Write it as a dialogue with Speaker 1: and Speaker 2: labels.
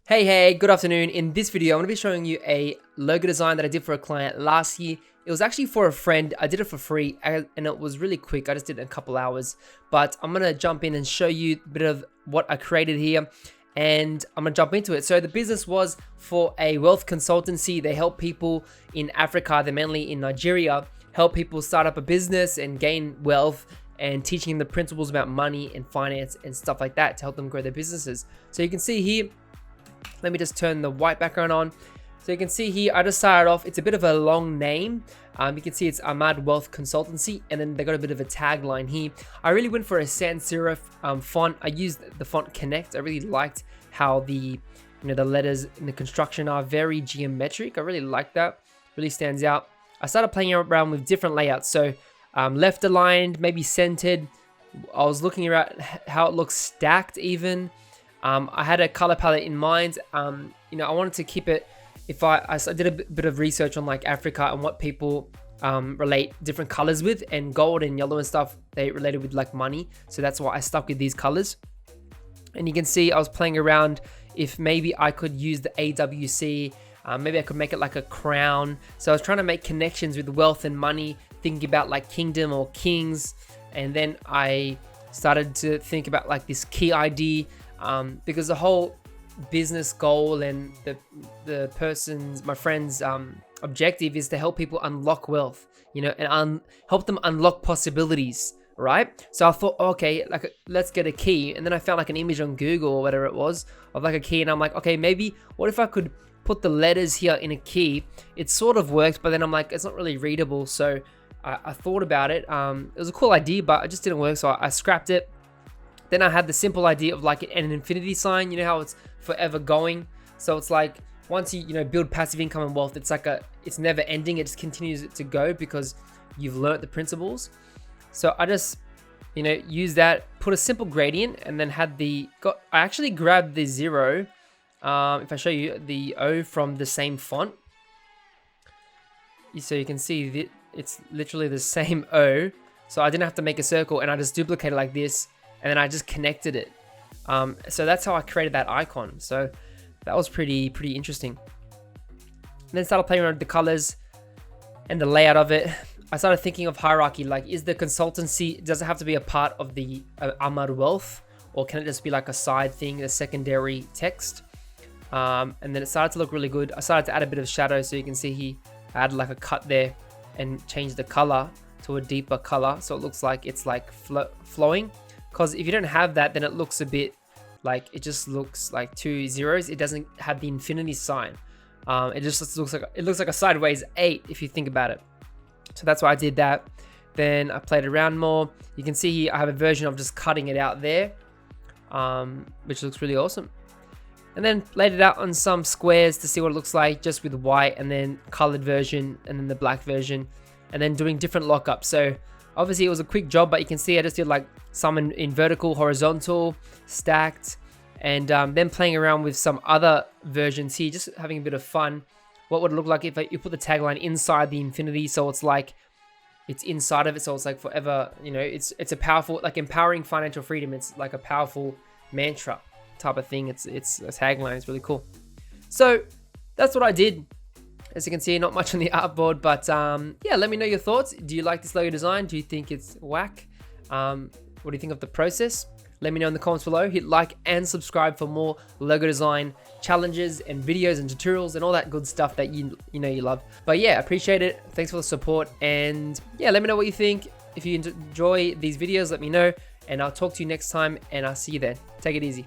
Speaker 1: Hey, good afternoon. In this video, I'm going to be showing you a logo design that I did for a client last year. It was actually for a friend. I did it for free and it was really quick. I just did it in a couple hours, but I'm going to jump in and show you a bit of what I created here and I'm going to jump into it. So the business was for a wealth consultancy. They help people in Africa, they're mainly in Nigeria, help people start up a business and gain wealth and teaching them the principles about money and finance and stuff like that to help them grow their businesses. So you can see here, let me just turn the white background on. So you can see here, I just started off, it's a bit of a long name. You can see it's Ahmad Wealth Consultancy, and then they got a bit of a tagline here. I really went for a sans serif font. I used the font Connect. I really liked how the letters in the construction are very geometric. I really like that. Really stands out. I started playing around with different layouts. So left aligned, maybe centered. I was looking around how it looks stacked even. I had a color palette in mind. I wanted to keep it. I did a bit of research on like Africa and what people relate different colors with, and gold and yellow and stuff, they related with like money. So that's why I stuck with these colors. And you can see I was playing around if maybe I could use the AWC. Maybe I could make it like a crown. So I was trying to make connections with wealth and money, thinking about like kingdom or kings. And then I started to think about like this key ID. Because the whole business goal and my friend's objective is to help people unlock wealth, and help them unlock possibilities, right? So I thought, okay, let's get a key. And then I found like an image on Google or whatever it was of like a key. And I'm like, okay, maybe what if I could put the letters here in a key? It sort of worked, but then I'm like, it's not really readable. So I thought about it. It was a cool idea, but it just didn't work. So I scrapped it. Then I had the simple idea of like an infinity sign, how it's forever going. So it's like once you build passive income and wealth, it's like it's never ending. It just continues to go because you've learnt the principles. So I just, use that, put a simple gradient, and then I actually grabbed the 0. If I show you the O from the same font. So you can see it's literally the same O. So I didn't have to make a circle, and I just duplicated like this. And then I just connected it. So that's how I created that icon. So that was pretty interesting. And then started playing around with the colors and the layout of it. I started thinking of hierarchy, like is the consultancy, does it have to be a part of the Ahmad Wealth, or can it just be like a side thing, a secondary text? And then it started to look really good. I started to add a bit of shadow, so you can see here, I added like a cut there and changed the color to a deeper color. So it looks like it's like flowing. Because if you don't have that, then it looks a bit like, it just looks like 2 zeros. It doesn't have the infinity sign. It just looks like a sideways 8 if you think about it. So that's why I did that. Then I played around more. You can see here I have a version of just cutting it out there, which looks really awesome. And then laid it out on some squares to see what it looks like, just with white, and then colored version, and then the black version, and then doing different lockups. So obviously it was a quick job, but you can see I just did like some in vertical, horizontal, stacked, and then playing around with some other versions here, just having a bit of fun. What would it look like if you put the tagline inside the infinity? So it's like, it's inside of it. So it's like forever, it's a powerful, like empowering financial freedom. It's like a powerful mantra type of thing. It's a tagline. It's really cool. So that's what I did. As you can see, not much on the artboard, but yeah, let me know your thoughts. Do you like this logo design? Do you think it's whack? What do you think of the process? Let me know in the comments below. Hit like and subscribe for more logo design challenges and videos and tutorials and all that good stuff that you love. But yeah, appreciate it. Thanks for the support, and yeah, let me know what you think. If you enjoy these videos, let me know, and I'll talk to you next time, and I'll see you then. Take it easy.